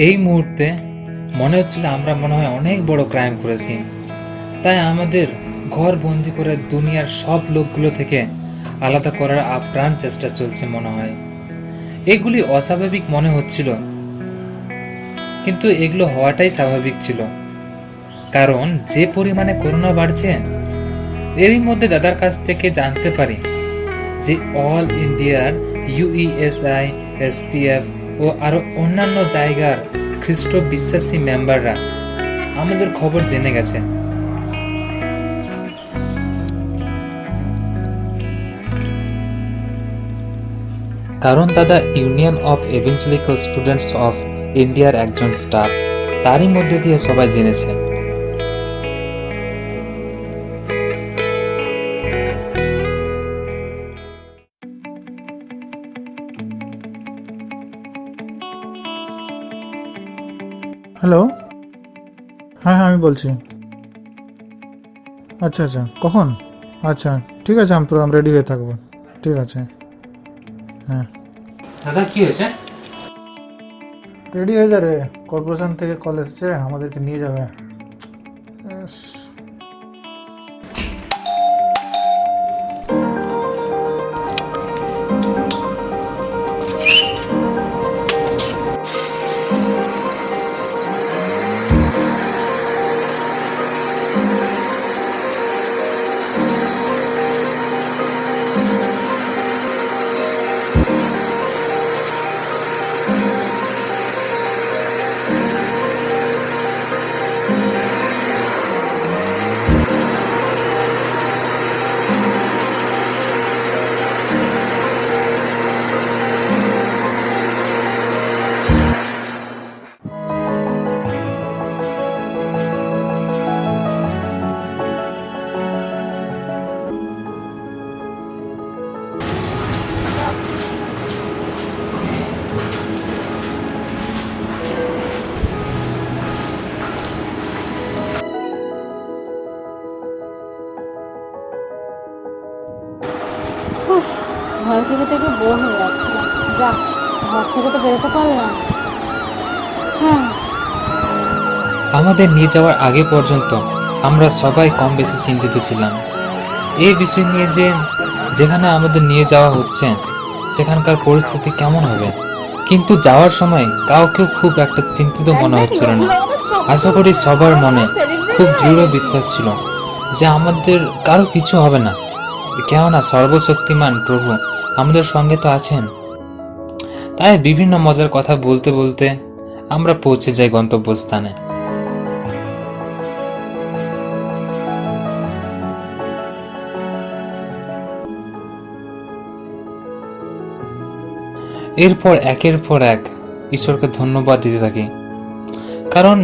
এই মুহূর্তে মনে হচ্ছিল আমরা মনে হয় অনেক বড় ক্রাইম করেছি, তাই আমাদের ঘর বন্দি করে দুনিয়ার সব লোকগুলো থেকে আলাদা করার আপ্রাণ চেষ্টা চলছে মনে হয়। এগুলি অস্বাভাবিক মনে হচ্ছিল, কিন্তু এগুলো হওয়াটাই স্বাভাবিক ছিল, কারণ যে পরিমাণে করোনা বাড়ছে। এরই মধ্যে দাদার কাছ থেকে জানতে পারি যে অল ইন্ডিয়ার ইউইএসআই, এসপিএফ ও আরও অন্যান্য জায়গার খ্রিস্ট বিশ্বাসী মেম্বাররা আমাদের খবর জেনে গেছে। কারণ দাদা ইউনিয়ন অফ এভেঞ্জেলিক্যাল স্টুডেন্টস অফ ইন্ডিয়ার একজন স্টাফ, তারই মধ্যে দিয়ে সবাই জেনেছে। হ্যালো। হ্যাঁ হ্যাঁ, আমি বলছি। আচ্ছা আচ্ছা, কখন? আচ্ছা, ঠিক আছে, আমি পুরো রেডি হয়ে থাকবো। ঠিক আছে। হ্যাঁ, দাদা কি হয়েছে? রেডি হয়ে যা রে। কর্পোরেশন থেকে কল এসেছে, আমাদেরকে নিয়ে যাবে। ব্যাস। উফ, ঘরে থেকে থেকে বোর হয়ে যাচ্ছিলাম। যা, ঘর থেকে তো বেরোতে পারলাম। হ্যাঁ। আমাদের নিয়ে যাওয়ার আগে পর্যন্ত আমরা সবাই কম বেশি চিন্তিত ছিলাম এই বিষয় নিয়ে যে যেখানে আমাদের নিয়ে যাওয়া হচ্ছে সেখানকার পরিস্থিতি কেমন হবে। কিন্তু যাওয়ার সময় কাউকে খুব একটা চিন্তিত মনে হচ্ছিল না। আশা করি সবার মনে খুব দৃঢ় বিশ্বাস ছিল যে আমাদের কারো কিছু হবে না, কেননা সর্বশক্তিমান প্রভু আমাদের সঙ্গে তো আছেন। তাই বিভিন্ন মজার কথা বলতে বলতে আমরা পৌঁছে যাই গন্তব্যস্থানে। এরপর একের পর এক ঈশ্বরকে ধন্যবাদ দিতে থাকি, কারণ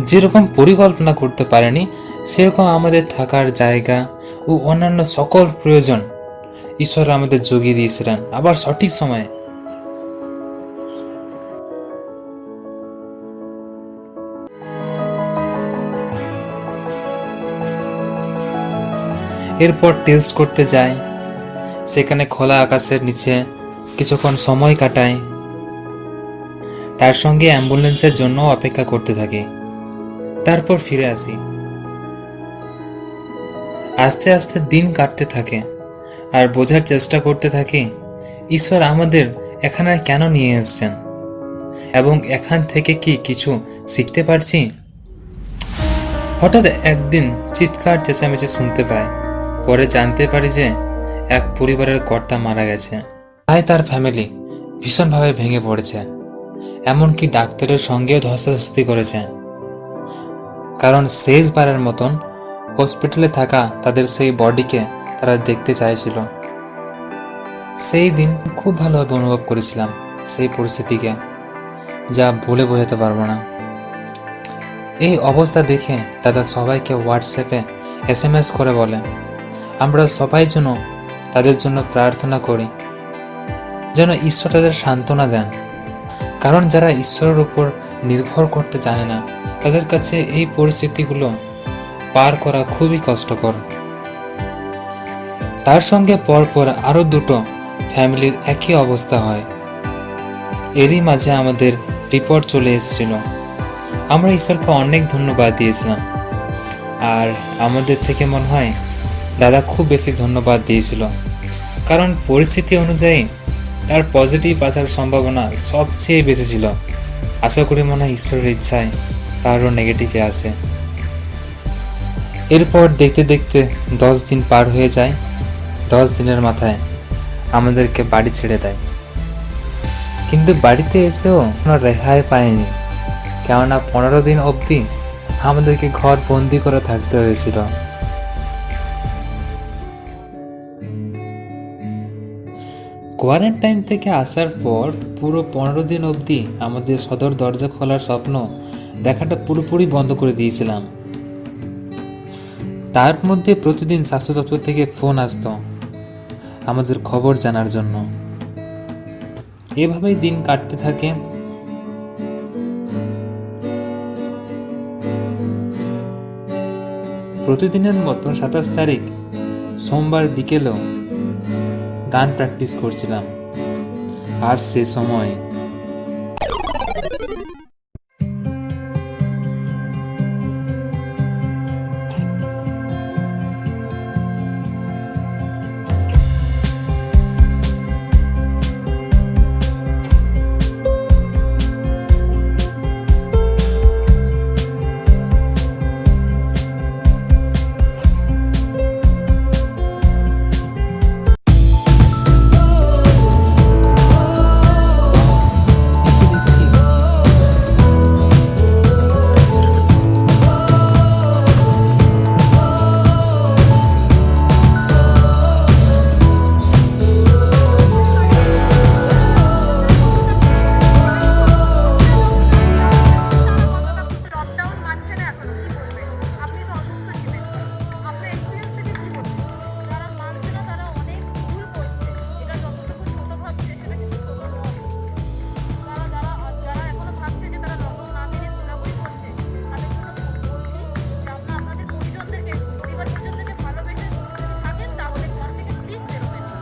যেরকম পরিকল্পনা করতে পারেনি সেরকম আমাদের থাকার জায়গা ও অন্যান্য সকল প্রয়োজন ঈশ্বর আমাদের জুগিয়ে দিয়েছিলেন আবার সঠিক সময়ে। এরপর টেস্ট করতে যাই, সেখানে খোলা আকাশের নিচে কিছুক্ষণ সময় কাটাই, তার সঙ্গে অ্যাম্বুলেন্সের জন্য অপেক্ষা করতে থাকি। তারপর ফিরে আসি। আস্তে আস্তে দিন কাটতে থাকে আর বোঝার চেষ্টা করতে থাকি ঈশ্বর আমাদের এখানে কেন নিয়ে এসেছেন এবং এখান থেকে কি কিছু শিখতে পারছি। হঠাৎ একদিন চিৎকার চেঁচামেচি শুনতে পাই, পরে জানতে পারি যে এক পরিবারের কর্তা মারা গেছে। তাই তার ফ্যামিলি ভীষণভাবে ভেঙে পড়েছে, এমনকি ডাক্তারের সঙ্গেও ধস্তাধস্তি করেছে, কারণ শেষবারের মতন হসপিটালে থাকা তাদের সেই বডিকে তারা দেখতে চাইছিল। সেই দিন খুব ভালোভাবে অনুভব করেছিলাম সেই পরিস্থিতিকে, যা বলে বোঝাতে পারবো না। এই অবস্থা দেখে দাদা সবাইকে হোয়াটসঅ্যাপে এসএমএস করে বলে আমরা সবাই যেন তাদের জন্য প্রার্থনা করি, যেন ঈশ্বর তাদের সান্ত্বনা দেন, কারণ যারা ঈশ্বরের উপর নির্ভর করতে জানে না তাদের কাছে এই পরিস্থিতিগুলো পার করা খুবই কষ্টকর। তার সঙ্গে পরপর আরো দুটো ফ্যামিলির একই অবস্থা হয়। এরই মাঝে আমাদের রিপোর্ট চলে এসেছিল। আমরা ঈশ্বরকে অনেক ধন্যবাদ দিয়েছিলাম, আর আমাদের থেকে মনে হয় দাদা খুব বেশি ধন্যবাদ দিয়েছিল, কারণ পরিস্থিতি অনুযায়ী তার পজিটিভ আসার সম্ভাবনা সবচেয়ে বেশি ছিল। আশা করি মনে হয় ঈশ্বরের ইচ্ছায় তারও নেগেটিভে আসে। এরপর দেখতে দেখতে 10 দিন পার হয়ে যায়। 10 দিনের মাথায় আমাদেরকে বাড়ি ছেড়ে দেয়, কিন্তু বাড়িতে এসেও কোনো রেহাই পায়নি, কেননা 15 দিন অবধি আমাদেরকে ঘর বন্দি করে থাকতে হয়েছিল। কোয়ারেন্টাইন থেকে আসার পর পুরো 15 দিন অবধি আমাদের সদর দরজা খোলার স্বপ্ন দেখাটা পুরোপুরি বন্ধ করে দিয়েছিলাম। তার মধ্যে প্রতিদিন স্বাস্থ্য দপ্তর থেকে ফোন আসতো আমাদের খবর জানার জন্য। এভাবেই দিন কাটতে থাকে। প্রতিদিনের মতো 27 তারিখ সোমবার বিকেলেও গান প্র্যাকটিস করছিলাম, আর সে সময় লকডাউন মানছে না এখনো, কি বলবেন? আপনি তো অসুস্থ ছিলেন, আপনার এক্সপিরিয়েন্স থেকে কি বলবেন? যারা মানছে না তারা অনেক ভুল করছে, এটা যতটুকু ছোট ভাবছে সেটা কিন্তু ছোট নয়। যারা যারা যারা এখনো ভাবছে যে তারা লকডাউন না মেনে ঘোরাঘুরি করছে, তাদের জন্য বলছি যে আপনারা আপনাদের পরিবার পরিজনদেরকে ভালোবেসে যদি থাকেন তাহলে ঘর থেকে প্লিজ বেরোবেন না।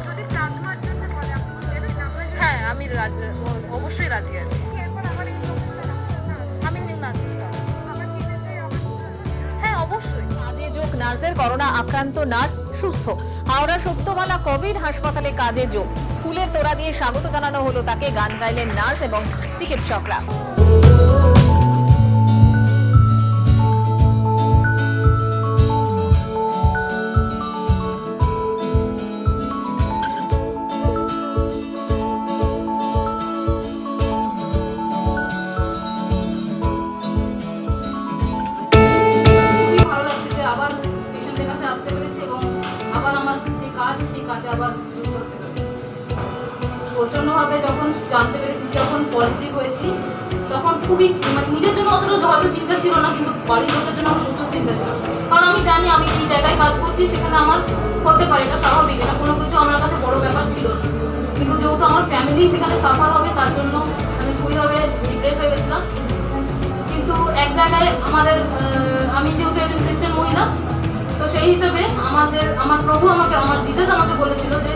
যদি প্লাজমার জন্য বলে আপনি বেরোবেন? হ্যাঁ, আমি অবশ্যই রাজি আছি। আমি নিউ নার্সিং হ্যাঁ অবশ্যই। কাজে যোগ নার্সের করোনা আক্রান্ত নার্স সুস্থ। হাওড়া সত্যবালা কোভিড হাসপাতালে কাজে যোগ। ফুলের তোড়া দিয়ে স্বাগত জানানো হলো তাকে। গান গাইলেন নার্স এবং চিকিৎসকরা। খুবই ভালো লাগছে যে আবার পেশেন্টের কাছে আসতে পেরেছি এবং আবার আমার যে কাজ সেই কাজে আবার যোগ করতে পেরেছি। প্রচণ্ডভাবে যখন জানতে পেরেছি, যখন পজিটিভ হয়েছি, তখন খুবই মানে নিজের জন্য অতটা হয়তো চিন্তা ছিল না, কিন্তু বাড়ির লোকের জন্য আমার প্রচুর চিন্তা ছিল। কারণ আমি জানি আমি যেই জায়গায় কাজ করছি সেখানে আমার হতে পারে, এটা স্বাভাবিক, এটা কোনো কিছু আমার কাছে বড় ব্যাপার ছিল না। কিন্তু যেহেতু আমার ফ্যামিলি সেখানে সাফার হবে, তার জন্য আমি খুবইভাবে ডিপ্রেস হয়ে গেছিলাম। কিন্তু এক জায়গায় আমি যেহেতু একজন খ্রিস্টান মহিলা, তো সেই হিসাবে আমার প্রভু আমার জিজাস আমাকে বলেছিল যে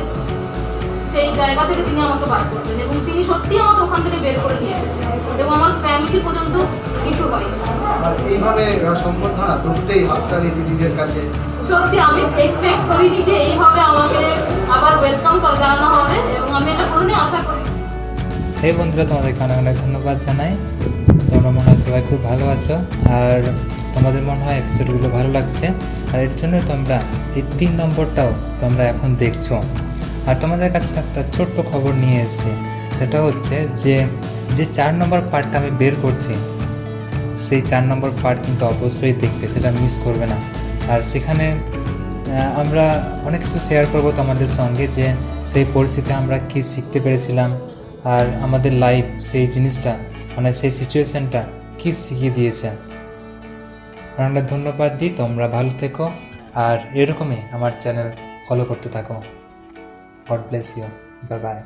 সেই জায়গা থেকে তিনি আমাকে বার করবেন, এবং তিনি সত্যি আমাকে ওখান থেকে বের করে নিয়ে এসেছেন, এবং আমার ফ্যামিলি পর্যন্ত কিছু হয়নি। আর এইভাবে সম্বর্ধনা ঢুকতেই হাততালি দিদিদের কাছে। সত্যি আমি এক্সপেক্ট করিনি যে এইভাবে আমাকে আবার ওয়েলকাম জানানো হবে, এবং আমি এটা কোনোদিনই আশা করি। এই বন্ধুরা, তোমাদেরকে অনেক অনেক ধন্যবাদ জানাই। তোমরা মনে হয় সবাই খুব ভালো আছো, আর তোমাদের মনে হয় এপিসোডগুলো ভালো লাগছে, আর এর জন্য তোমরা এই 3 নম্বরটাও তোমরা এখন দেখছো। আর তোমাদের কাছে একটা ছোট্ট খবর নিয়ে এসেছি, সেটা হচ্ছে যে 4 নম্বর পার্টটা আমি বের করছি, সেই 4 নম্বর পার্ট কিন্তু অবশ্যই দেখবে, সেটা মিস করবে না। আর সেখানে আমরা অনেক কিছু শেয়ার করবো তোমাদের সঙ্গে, যে সেই পরিস্থিতিতে আমরা কী শিখতে পেরেছিলাম, আর আমাদের লাইফ সেই জিনিসটা মানে সেই সিচুয়েশানটা কী শিখিয়ে দিয়েছে। আমরা ধন্যবাদ দিই, তোমরা ভালো থেকো, আর এরকমই আমার চ্যানেল ফলো করতে থাকো। God bless you, bye by.